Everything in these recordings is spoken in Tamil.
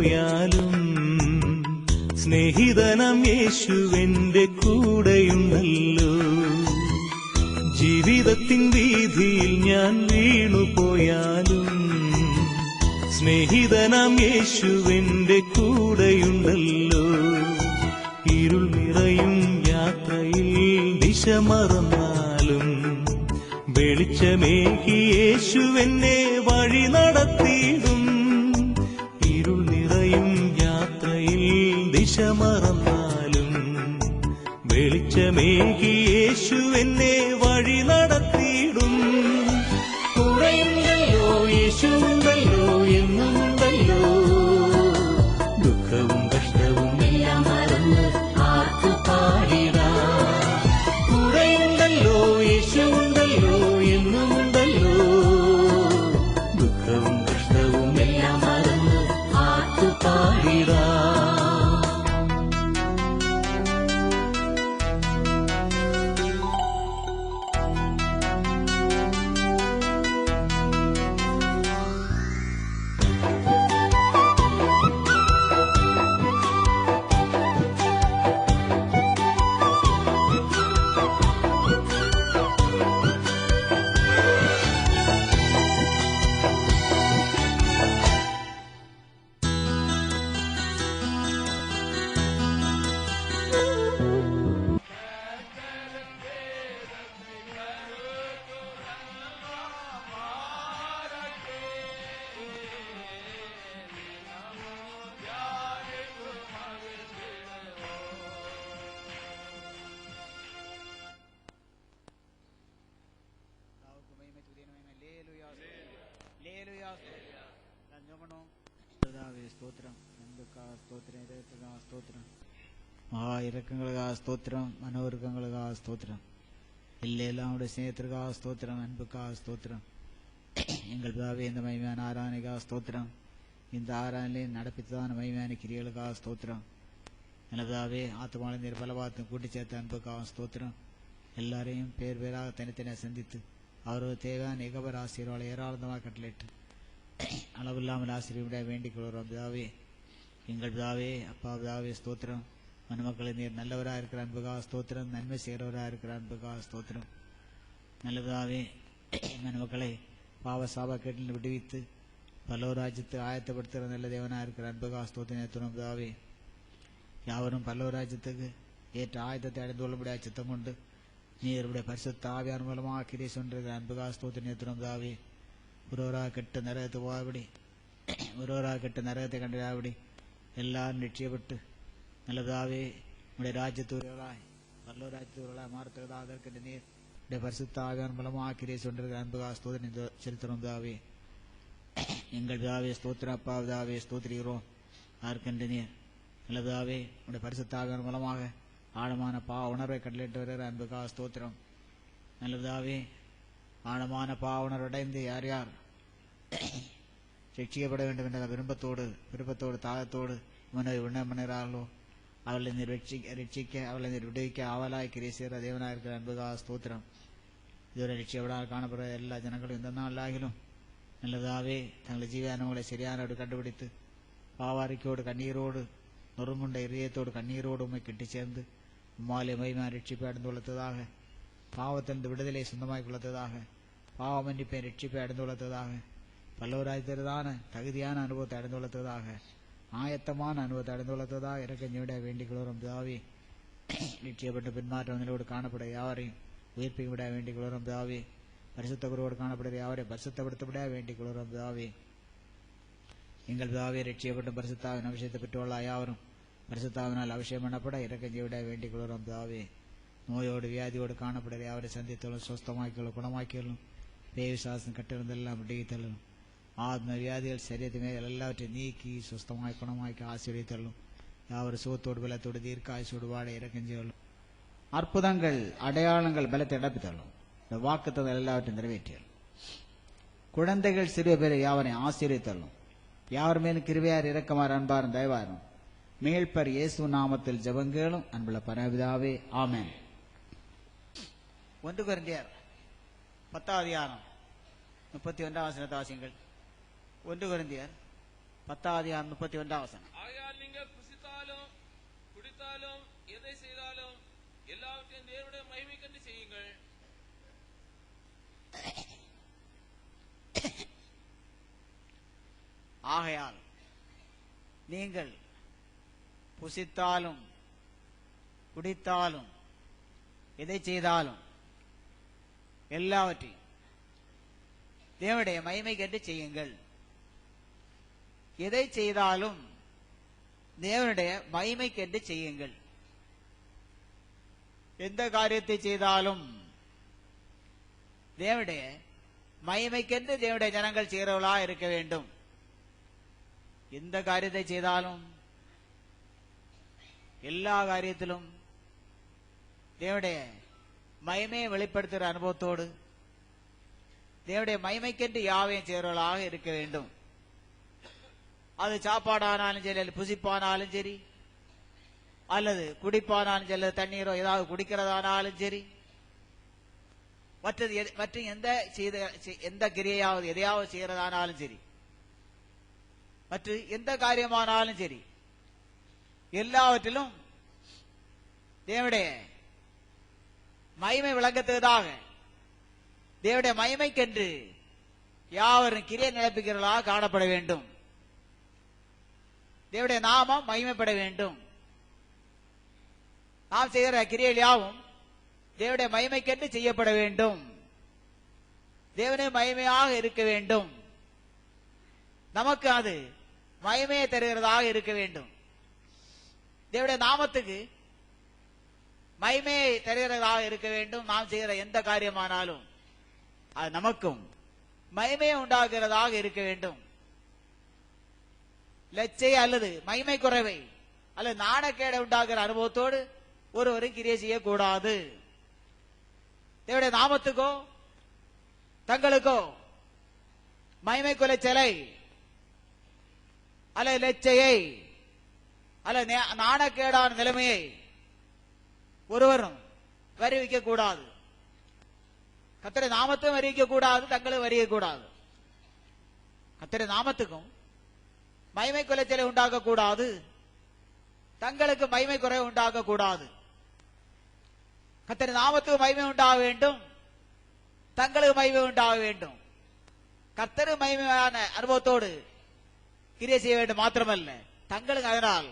പോയാലും സ്നേഹിതനാം യേശുവെന്റെ കൂടെയുണ്ടല്ലോ. ജീവിതത്തിൻ വീതിയിൽ ഞാൻ വീണുപോയാലും സ്നേഹിതനാം യേശുവെന്റെ കൂടെയുണ്ടല്ലോ. ഇരുൾ നിറയും യാത്രയിൽ ദിശ മറന്നാലും വെളിച്ചമേകി യേശുവെന്നെ വഴി നടത്തിയിടും. ഇരുൾ നിറയും യാത്രയിൽ ദിശ മറന്നാലും വെളിച്ചമേകി യേശുവെന്നെ വഴി നടത്തിയിടും. കൂടെയുണ്ടല്ലോ യേശുണ്ടല്ലോ എന്നുണ്ടല്ലോ. ദുഃഖവും കഷ്ടവും എല്ലാം മറന്ന് ആർക്കു പാടിടാം. കൂടെയുണ്ടല്ലോ യേശുണ്ടല്ലോ എന്നുണ്ടല്ലോ. ദുഃഖവും കഷ്ടവും എല്ലാം മറന്ന് ആർക്കു പാടിടാം. ஸ்தோத்திரம், அன்புக்காக ஸ்தோத்திரம், இதயத்துக்காக ஸ்தோத்திரம், மகா இரக்கங்களுக்காக ஸ்தோத்திரம், மனோருக்கங்களுக்காக ஸ்தோத்திரம், எல்லாம் ஸ்நேகத்திற்காக ஸ்தோத்திரம், அன்புக்காக ஸ்தோத்திரம். எங்கள் பிதாவே, இந்த மகிமையான ஆராதனைக்காக ஸ்தோத்திரம். இந்த ஆராதனையை நடப்பித்ததான மகிமையான கிரியைகளுக்காக ஸ்தோத்திரம். நல்லதாவே ஆத்துமாலை நீர் பலவாத்தும் கூட்டி சேர்த்த அன்புக்காக ஸ்தோத்திரம். எல்லாரையும் பேர் பேராக தனித்தனியாக சந்தித்து அவரது தேவையான ஏகபர ஆசீர்வாதம் ஏராளமாக கட்டளையிட்டு அளவில்லாமல் ஆசிரியவிட வேண்டிக் கொள்கிறோம். பிதாவே, எங்கள் பிதாவே, அப்பா பிதாவே ஸ்தோத்திரம். மனுமக்களை நீர் நல்லவராக இருக்கிற அன்புக்காக ஸ்தோத்திரம், நன்மை செய்கிறவராக இருக்கிற அன்புக்காக ஸ்தோத்திரம். நல்ல பிதாவே, மனுமக்களை பாவ சாப கேட்டில் விடுவித்து பல்லவர் ராஜ்யத்தை ஆயத்தப்படுத்துகிற நல்ல தேவனாக இருக்கிற அன்புக்காக ஸ்தோத்திரம். பிதாவே, யாவரும் பல்லவர் ராஜ்யத்துக்கு ஏற்ற ஆயத்தத்தை அடைந்து கொள்ளும்படியாக சித்தம் கொண்டு நீருடைய பரிசுத்த ஆவியார் மூலமாக கிரியை சொன்றிருக்கிற அன்புக்காக ஸ்தோத்திரம். பிதாவே, ஒருவராக கெட்ட நரகத்தை போகாபடி, ஒருவராக கெட்ட நரகத்தை கண்டிடாபடி எல்லாரும் நிச்சயப்பட்டு நல்லதாவே உடைய ராஜ்யத்தூர்களாய் பல்லோ ராஜ்யத்தூர்களாய் மாறுத்ததாக அதற்கு நீர் உடைய பரிசுத்த ஆவியார் மூலமாக கிரியை சொன்றிருக்கிற அன்புக்காக ஸ்தோத்திரம் செலுத்துகிறோம். பிதாவே, எங்கள் பிதாவே ஸ்தோத்திரம். அப்பா பிதாவே ஸ்தோத்திரிக்கிறோம். அதற்கென்று நீர் நல்லதாவே உடைய பரிசுத்த ஆவியார் மூலமாக ஆழமான உணர்வை கட்டளையிட்டு வருகிற அன்புக்காக ஸ்தோத்திரம். நல்லதாவே, ஆழமான உணர்வடைந்து யார் யார் ரட்சிக்கப்பட வேண்டும் என்ற விருப்பத்தோடு தாகத்தோடு உணர்கிறார்களோ அவளை நீர் ரட்சிக்க அவளை நீர் விடுவிக்க ஆவலாய் கிரியை செய்கிற தேவனாக இருக்கிற அன்புக்காக ஸ்தோத்திரம். இதுவரை ரட்சிக்கப்படாமல் காணப்படுற எல்லா ஜனங்களும் இந்த நாளாகிலும் நல்லதாவே தங்கள் ஜீவானவங்களை சரியான கண்டுபிடித்து பாவாரிக்கையோடு கண்ணீரோடு நொறுங்குண்ட இதயத்தோடு கண்ணீரோடு உண்மை கிட்டி சேர்ந்து உம்மாலே மகிமையான ரட்சிப்பை அடைந்து கொள்ளத்ததாக, பாவத்திலிருந்து விடுதலை சொந்தமாய் கொள்ளத்ததாக, பாவ மன்னிப்பை ரட்சிப்பை அடைந்து கொள்ளத்ததாக, பல்லவராய்த்ததான தகுதியான அனுபவத்தை அடைந்து கொள்ளத்ததாக, ஆயத்தமான அனுபவத்தை அடைந்து கொள்ளத்ததாக இறக்கஞ்சவிட வேண்டிக் கொள்கிறோம். பிதாவே, நிச்சயப்பட்ட பின்மாற்றம் நிலையோடு காணப்பட யாவரையும் உயிர்ப்பிக்க விட வேண்டிக் கொள்கிறோம். பிதாவே, பரிசுத்த குருவோடு காணப்படுகிற யாவரையும் பரிசுத்தப்படுத்தப்பட வேண்டிக் கொள்கிறோம். பிதாவே, எங்கள் பிதாவே, ரட்சியப்பட்ட பரிசுத்தாவின் அபிஷேகத்தை பெற்றுள்ள யாவரும் பரிசுத்தாவினால் அபிஷேகம் பண்ணப்பட இறக்கஞ்சவிட வேண்டிக் கொள்கிறோம். பிதாவே, நோயோடு வியாதியோடு காணப்படுகிற யாவரை சந்தித்தலும் சொஸ்தமாக்கிகளும் குணமாக்கிகளும் பேவிசாசம் கட்டிருந்தெல்லாம் விடுவித்தலும் ஆத்ம வியாதிகள் சரீரத்தின் மேல் எல்லாவற்றையும் நீக்கி சொஸ்தமாய் குணமாக்கி ஆசீர்வதித்தலும் யாவரும் சுகத்தோடு பலத்தோடு தீர்க்க ஆயுசோடு வாழ இறக்கஞ்சலும் அற்புதங்கள் அடையாளங்கள் பலத்தை இடப்பித்தலும் இந்த வாக்குத்தங்கள் எல்லாவற்றையும் நிறைவேற்றியலும் குழந்தைகள் சிறிய பேரை யாவரையும் ஆசீர்வதித்தலும் யாவர் மேலும் கிருபையார் இரக்கமார் அன்பாரும் தயவாரும் மேல்பர் இயேசு நாமத்தில் ஜெபங்களும் அன்புள்ள பரமபிதாவே, ஆமென். 1 கொரிந்தியர் 10 அதிகாரம் 31 வசனத்தை வாசியுங்கள். 1 கொரிந்தியர் 10:31 ஆகையால் நீங்கள் புசித்தாலும் குடித்தாலும் எதை செய்தாலும் எல்லாவற்றையும் தேவனுடைய மகிமைக்கென்று செய்யுங்கள். ஆகையால் நீங்கள் புசித்தாலும் குடித்தாலும் எதை செய்தாலும் எல்லாவற்றையும் தேவனுடைய மகிமைக்கென்று செய்யுங்கள். எதை செய்தாலும் தேவனுடைய மகிமைக்கென்று செய்யுங்கள். எந்த காரியத்தை செய்தாலும் தேவனுடைய மகிமைக்கென்று தேவனுடைய ஜனங்கள் செய்கிறவர்களா இருக்க வேண்டும். எந்த காரியத்தை செய்தாலும் எல்லா காரியத்திலும் தேவனுடைய மகிமையை வெளிப்படுத்துகிற அனுபவத்தோடு தேவனுடைய மகிமைக்கென்று யாவையும் செய்கிறவர்களாக இருக்க வேண்டும். அது சாப்பாடானாலும் சரி, அல்லது புசிப்பானாலும் சரி, அல்லது குடிப்பானாலும் சரி, அல்லது தண்ணீரோ ஏதாவது குடிக்கிறதானாலும் சரி, மற்ற எந்த கிரியையாவது எதையாவது செய்யறதானாலும் சரி, மற்ற எந்த காரியமானாலும் சரி, எல்லாவற்றிலும் தேவனுடைய மகிமை விளங்கத்ததாக தேவனுடைய மகிமைக்கென்று யாவரும் கிரியை நடப்பிக்கிறவர்களாக காணப்பட வேண்டும். தேவனுடைய நாமம் மகிமைப்பட வேண்டும். நாம் செய்கிற கிரியைகள் யாவும் தேவனுடைய மகிமைக்கென்று செய்யப்பட வேண்டும். தேவனுடைய மகிமையாக இருக்க வேண்டும். நமக்கு அது மகிமையை தருகிறதாக இருக்க வேண்டும். தேவனுடைய நாமத்துக்கு மகிமையை தருகிறதாக இருக்க வேண்டும். நாம் செய்கிற எந்த காரியமானாலும் அது நமக்கும் மகிமையை உண்டாகிறதாக இருக்க வேண்டும். லட்சை அல்லது மகிமை குறைவை அல்லது நாணக்கேடை உண்டாகிற அனுபவத்தோடு ஒருவரும் கிரியை செய்யக்கூடாது. தேவனுடைய நாமத்துக்கோ தங்களுக்கோ மகிமை குலைச்சலை அல்லது லட்சையை அல்லது நாணக்கேடான நிலைமையை ஒருவரும் வருவிக்க கூடாது. கர்த்தருடைய நாமத்தையும் வருவிக்க கூடாது, தங்களும் வருவிக்க கூடாது. கர்த்தருடைய நாமத்துக்கும் மகிமை குலைச்சலை உண்டாக்க கூடாது, தங்களுக்கு மகிமை குறைவு உண்டாக்க கூடாது. கர்த்தருடைய நாமத்துக்கு மகிமை உண்டாக வேண்டும், தங்களுக்கு மகிமை உண்டாக வேண்டும். கர்த்தரு மகிமையான அனுபவத்தோடு கிரியை செய்ய வேண்டும் மாத்திரமல்ல, தங்களுக்கு அதனால்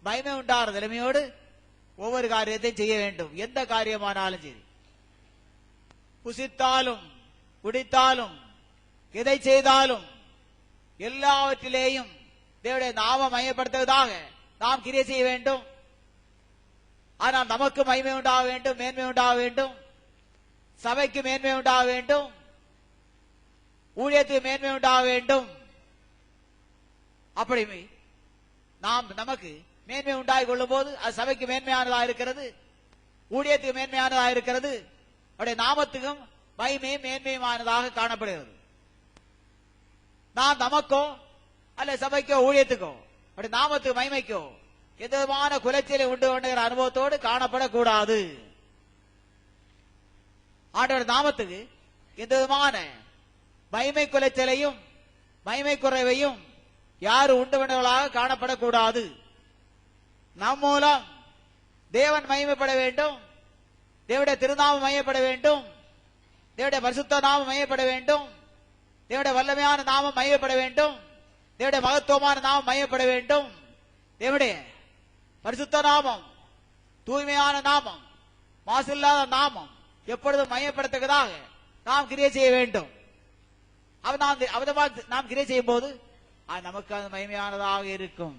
மகிமை உண்டாகிற நிலைமையோடு ஒவ்வொரு காரியத்தையும் செய்ய வேண்டும். எந்த காரியமானாலும் சரி, புசித்தாலும் குடித்தாலும் எதை செய்தாலும் எல்லாவற்றிலேயும் தேவனுடைய நாமம் மையப்படுத்துவதாக நாம் கிரியை செய்ய வேண்டும். ஆனால் நமக்கு மகிமை உண்டாக வேண்டும், மேன்மை உண்டாக வேண்டும், சபைக்கு மேன்மை உண்டாக வேண்டும், ஊழியத்துக்கு மேன்மை உண்டாக வேண்டும். அப்படி நமக்கு மேன்மை உண்டாகி கொள்ளும் போது அது சபைக்கு மேன்மையானதாக இருக்கிறது, ஊழியத்துக்கு மேன்மையானதாக இருக்கிறது, அவருடைய நாமத்துக்கும் மகிமையும் மேன்மையுமானதாக காணப்படுகிறது. நாம் நமக்கோ அல்ல சபைக்கோ ஊழியத்துக்கோ அவருடைய நாமத்துக்கு மகிமைக்கோ எந்த விதமான குலைச்சலை உண்டு பண்ணுகிற அனுபவத்தோடு காணப்படக்கூடாது. ஆண்டவர் நாமத்துக்கு எந்த விதமான மகிமை குலைச்சலையும் மகிமை குறைவையும் யாரும் உண்டு பண்ணவர்களாக காணப்படக்கூடாது. நம் மூலம் தேவன் மகிமைப்பட வேண்டும், தேவனுடைய திருநாமம் மையப்பட வேண்டும், தேவனுடைய பரிசுத்த நாமம் மையப்பட வேண்டும், தேவனுடைய வல்லமையான நாமம் மையப்பட வேண்டும், தேவனுடைய மகத்துவமான நாமம் மையப்பட வேண்டும். தேவனுடைய பரிசுத்த நாமம், தூய்மையான நாமம், மாசில்லாத நாமம் எப்பொழுதும் மையப்படுத்துவதாக நாம் கிரியை செய்ய வேண்டும். நாம் கிரியை செய்யும் போது அது நமக்கு அது மகிமையானதாக இருக்கும்.